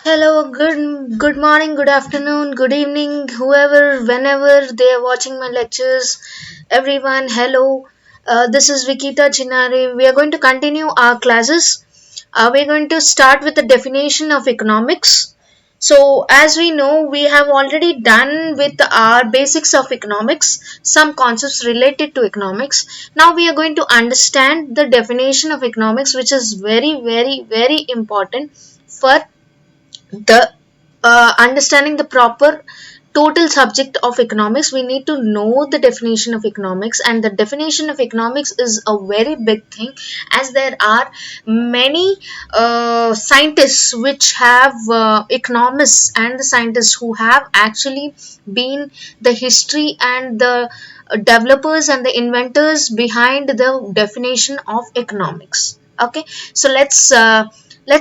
Hello, good morning, good afternoon, good evening, whoever, whenever they are watching my lectures. Everyone, hello. This is Vikita Chinari. We are going to continue our classes. We are going to start with the definition of economics. So, as we know, we have already done with our basics of economics, some concepts related to economics. Now, we are going to understand the definition of economics, which is very, very, very important for the understanding the proper total subject of economics. We need to know the definition of economics, and the definition of economics is a very big thing, as there are many scientists which have economists and the scientists who have actually been the history and the developers and the inventors behind the definition of economics. Okay, so let's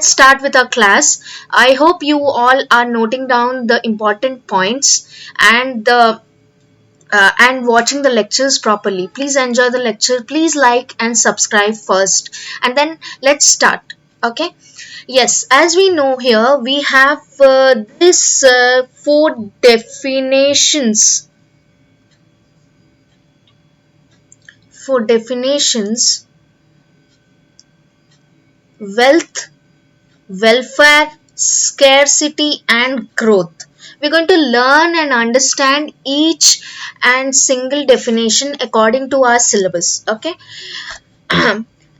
start with our class. I hope you all are noting down the important points and watching the lectures properly. Please enjoy the lecture. Please like and subscribe first, and then let's start. Okay. Yes, as we know here, we have this four definitions. Four definitions: wealth, welfare, scarcity, and growth. We're going to learn and understand each and single definition according to our syllabus. Okay.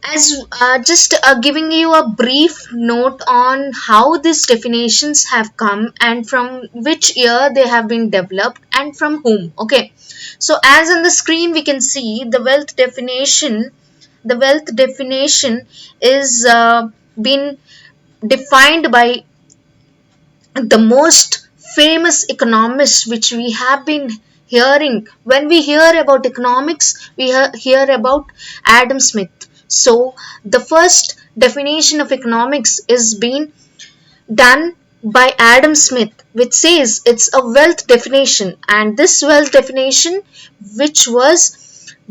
As just giving you a brief note on how these definitions have come and from which year they have been developed and from whom. Okay. So as on the screen we can see the wealth definition is been defined by the most famous economists which we have been hearing. When we hear about economics, we hear about Adam Smith. So the first definition of economics is being done by Adam Smith, which says it's a wealth definition, and this wealth definition, which was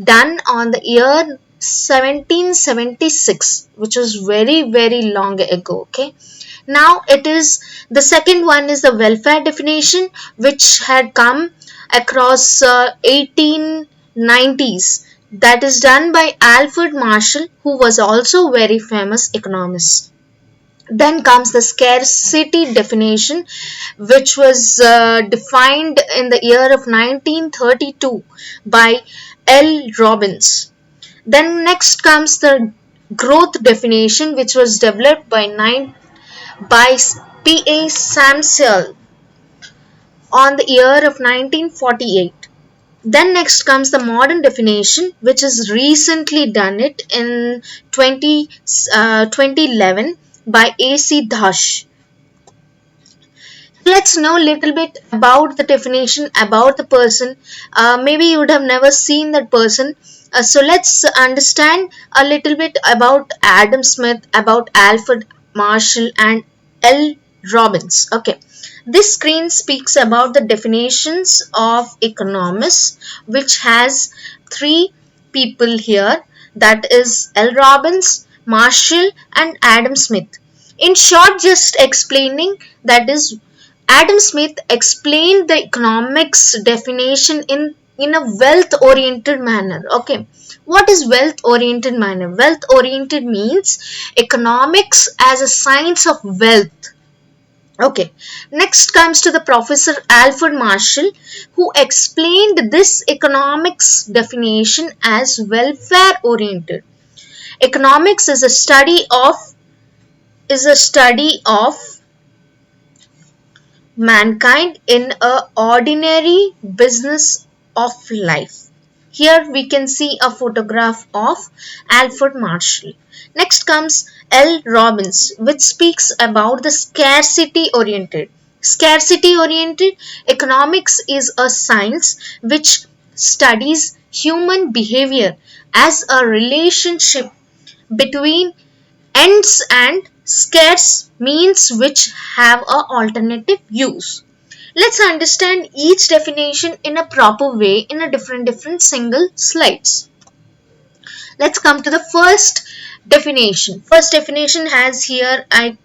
done on the year 1776, which was very, very long ago. Okay, now it is the second one is the welfare definition, which had come across 1890s. That is done by Alfred Marshall, who was also very famous economist. Then comes the scarcity definition, which was defined in the year of 1932 by L. Robbins. Then next comes the growth definition, which was developed by P.A. Samsel on the year of 1948. Then next comes the modern definition, which is recently done it in 2011 by A.C. Dash. Let's know a little bit about the definition, about the person. Maybe you would have never seen that person. So let's understand a little bit about Adam Smith, about Alfred Marshall, and L. Robbins. Okay, this screen speaks about the definitions of economists, which has three people here, that is L. Robbins, Marshall, and Adam Smith. In short, just explaining, that is, Adam Smith explained the economics definition in a wealth oriented manner. Okay, what is wealth oriented manner? Wealth oriented means economics as a science of wealth. Okay, next comes to the Professor Alfred Marshall, who explained this economics definition as welfare oriented. Economics is a study of mankind in a ordinary business of life. Here we can see a photograph of Alfred Marshall. Next comes L. Robbins, which speaks about the scarcity oriented. Scarcity oriented economics is a science which studies human behavior as a relationship between ends and scarce means which have a alternative use. Let's understand each definition in a proper way in a different single slides. Let's come to the first Definition. First definition has here, I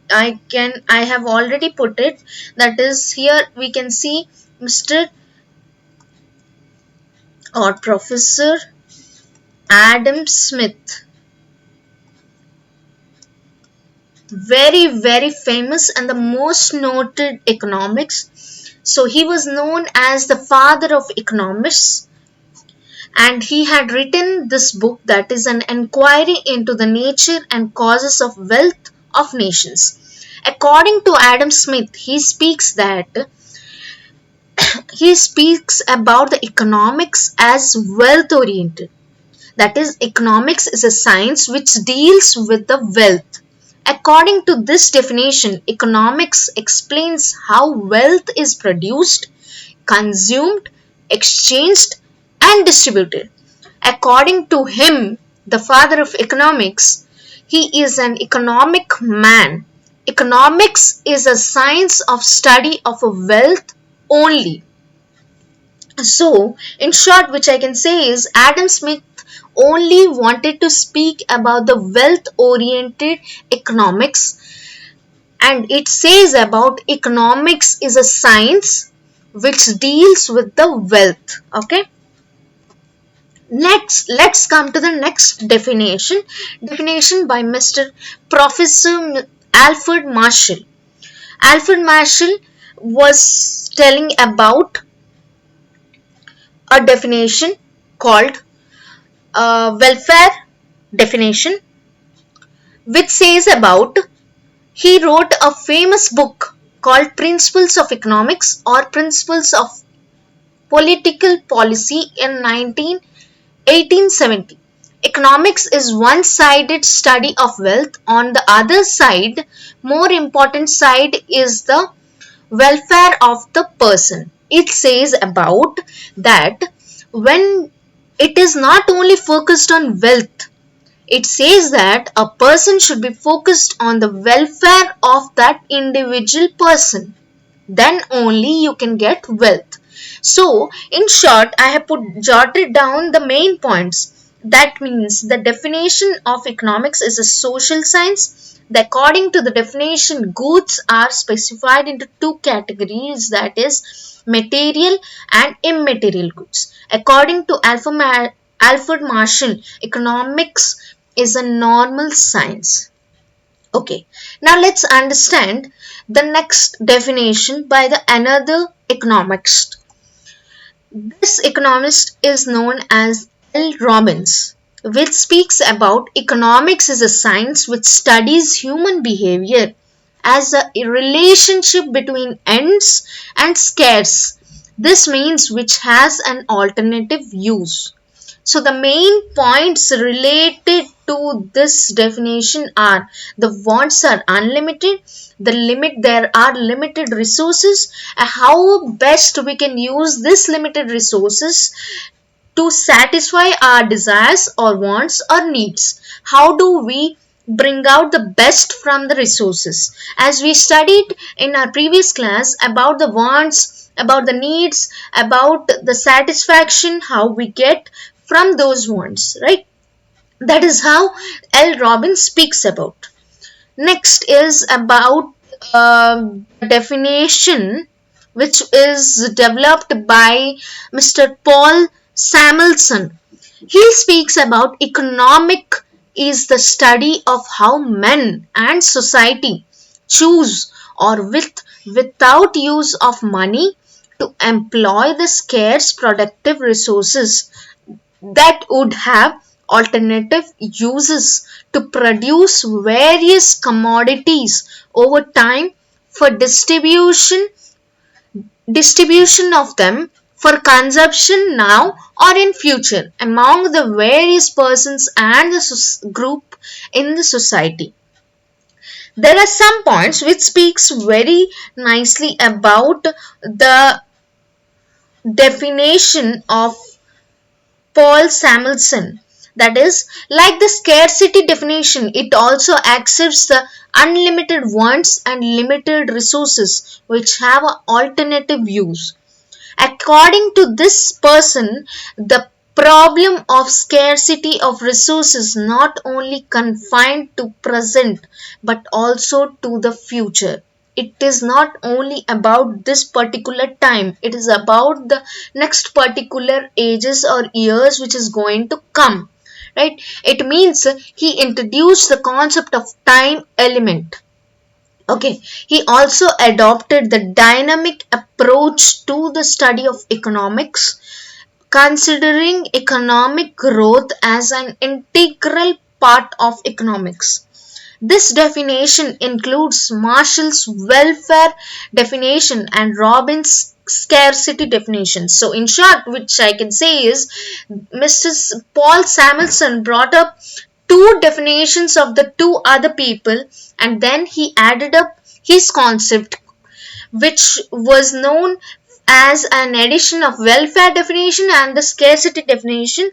have already put it. That is, here we can see Mr. or Professor Adam Smith, very famous and the most noted economics. So he was known as the father of economics, and he had written this book, that is an inquiry into the nature and causes of wealth of nations. According to Adam Smith, he speaks about the economics as wealth oriented. That is, economics is a science which deals with the wealth. According to this definition, economics explains how wealth is produced, consumed, exchanged, and distributed. According to him, the father of economics, he is an economic man. Economics is a science of study of a wealth only. So, in short, which I can say is Adam Smith only wanted to speak about the wealth oriented economics, and it says about economics is a science which deals with the wealth. Okay. Next, let's come to the next definition. Definition by Mr. Professor Alfred Marshall. Alfred Marshall was telling about a definition called welfare definition, which says about, he wrote a famous book called Principles of Economics or Principles of Political Policy in 1870. Economics is one-sided study of wealth. On the other side, more important side is the welfare of the person. It says about that when it is not only focused on wealth, it says that a person should be focused on the welfare of that individual person. Then only you can get wealth. So, in short, I have jotted down the main points. That means the definition of economics is a social science. According to the definition, goods are specified into two categories, that is material and immaterial goods. According to Alfred Marshall, economics is a normal science. Okay, now let's understand the next definition by the another economist. This economist is known as L. Robbins, which speaks about economics is a science which studies human behavior as a relationship between ends and scarce. This means which has an alternative use. So the main points related to this definition are: the wants are unlimited, there are limited resources, and how best we can use this limited resources to satisfy our desires or wants or needs. How do we bring out the best from the resources? As we studied in our previous class about the wants, about the needs, about the satisfaction, how we get from those wants, right? That is how L. Robbins speaks about. Next is about definition which is developed by Mr. Paul Samuelson. He speaks about economic is the study of how men and society choose or without use of money to employ the scarce productive resources that would have alternative uses to produce various commodities over time for distribution of them for consumption now or in future among the various persons and the group in the society. There are some points which speaks very nicely about the definition of Paul Samuelson. That is, like the scarcity definition, it also accepts the unlimited wants and limited resources which have an alternative use. According to this person, the problem of scarcity of resources not only confined to present but also to the future. It is not only about this particular time, it is about the next particular ages or years which is going to come, right? It means he introduced the concept of time element. Okay, he also adopted the dynamic approach to the study of economics, considering economic growth as an integral part of economics. This definition includes Marshall's welfare definition and Robbins' scarcity definition. So, in short, which I can say is Mr. Paul Samuelson brought up two definitions of the two other people, and then he added up his concept, which was known as an addition of welfare definition and the scarcity definition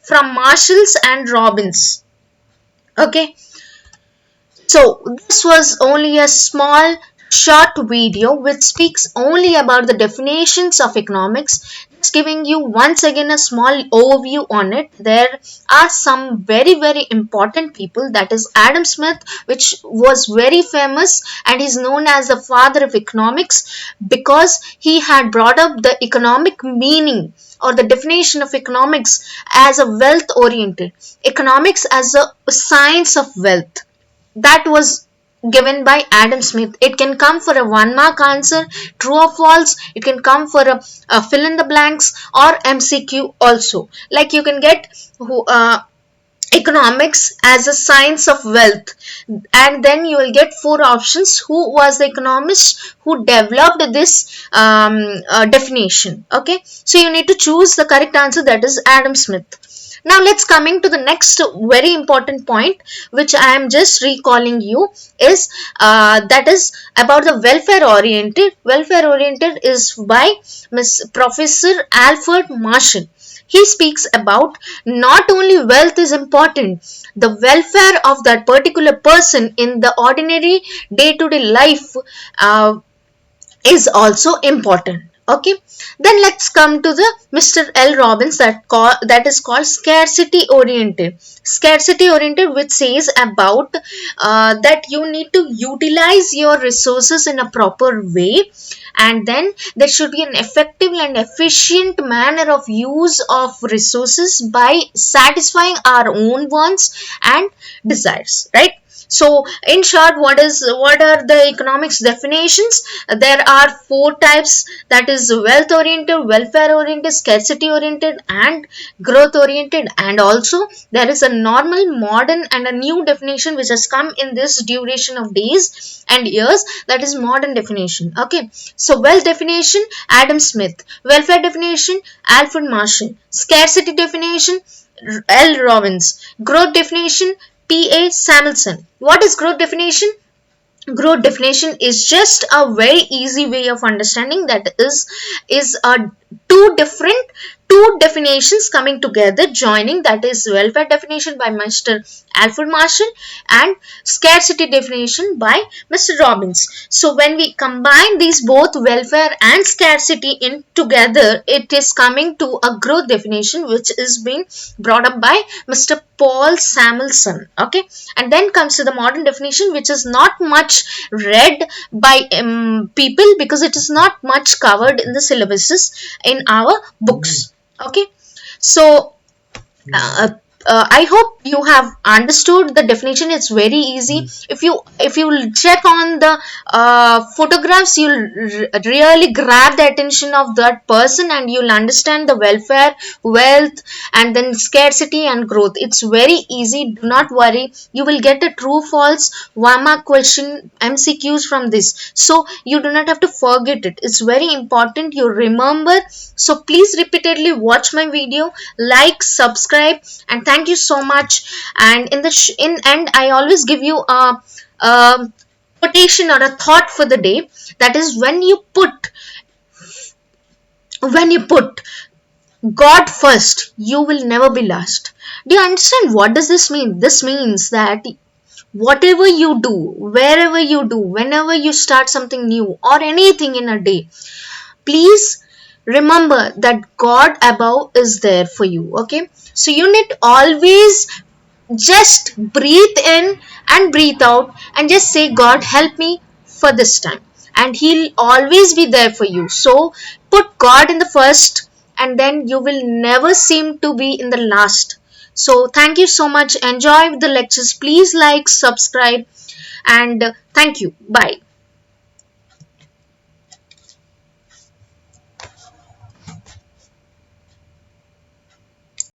from Marshall's and Robbins. Okay, so this was only a small short video which speaks only about the definitions of economics, just giving you once again a small overview on it. There are some very important people, that is Adam Smith, which was very famous and is known as the father of economics because he had brought up the economic meaning or the definition of economics as a wealth oriented economics as a science of wealth. That was given by Adam Smith. It can come for a 1 mark answer, true or false. It can come for a fill in the blanks or MCQ also. Like you can get economics as a science of wealth, and then you will get four options. Who was the economist who developed this definition? Okay, so you need to choose the correct answer, that is Adam Smith. Now let's coming to the next very important point which I am just recalling you is that is about the welfare oriented. Welfare oriented is by Miss Professor Alfred Marshall. He speaks about not only wealth is important, the welfare of that particular person in the ordinary day-to-day life is also important. Okay, then let's come to the Mr. L. Robbins, that is called scarcity oriented. Scarcity oriented, which says about that you need to utilize your resources in a proper way, and then there should be an effective and efficient manner of use of resources by satisfying our own wants and desires, right? So in short, what are the economics definitions? There are four types, that is wealth oriented, welfare oriented, scarcity oriented and growth oriented, and also there is a normal, modern and a new definition which has come in this duration of days and years, that is modern definition. Okay, so wealth definition Adam Smith, welfare definition Alfred Marshall, scarcity definition L. Robbins, growth definition P.A. Samuelson. What is growth definition? Growth definition is just a very easy way of understanding, that is two definitions coming together, joining, that is welfare definition by Mr. Alfred Marshall and scarcity definition by Mr. Robbins. So when we combine these both welfare and scarcity in together, it is coming to a growth definition which is being brought up by Mr. Paul Samuelson. Okay, and then comes to the modern definition, which is not much read by people because it is not much covered in the syllabuses in our books. Okay, so I hope you have understood the definition. It's very easy. If you check on the photographs, you'll really grab the attention of that person and you'll understand the welfare, wealth, and then scarcity and growth. It's very easy. Do not worry. You will get a true false 1 mark question MCQs from this. So you do not have to forget it. It's very important you remember. So please repeatedly watch my video, like, subscribe, and thank you so much. And in end, I always give you a quotation or a thought for the day, that is when you put God first, you will never be lost. Do you understand what does this mean? This means that whatever you do, wherever you do, whenever you start something new or anything in a day, please remember that God above is there for you. Okay, so you need always just breathe in and breathe out and just say, God, help me for this time. And He'll always be there for you. So put God in the first, and then you will never seem to be in the last. So thank you so much. Enjoy the lectures. Please like, subscribe, and thank you. Bye.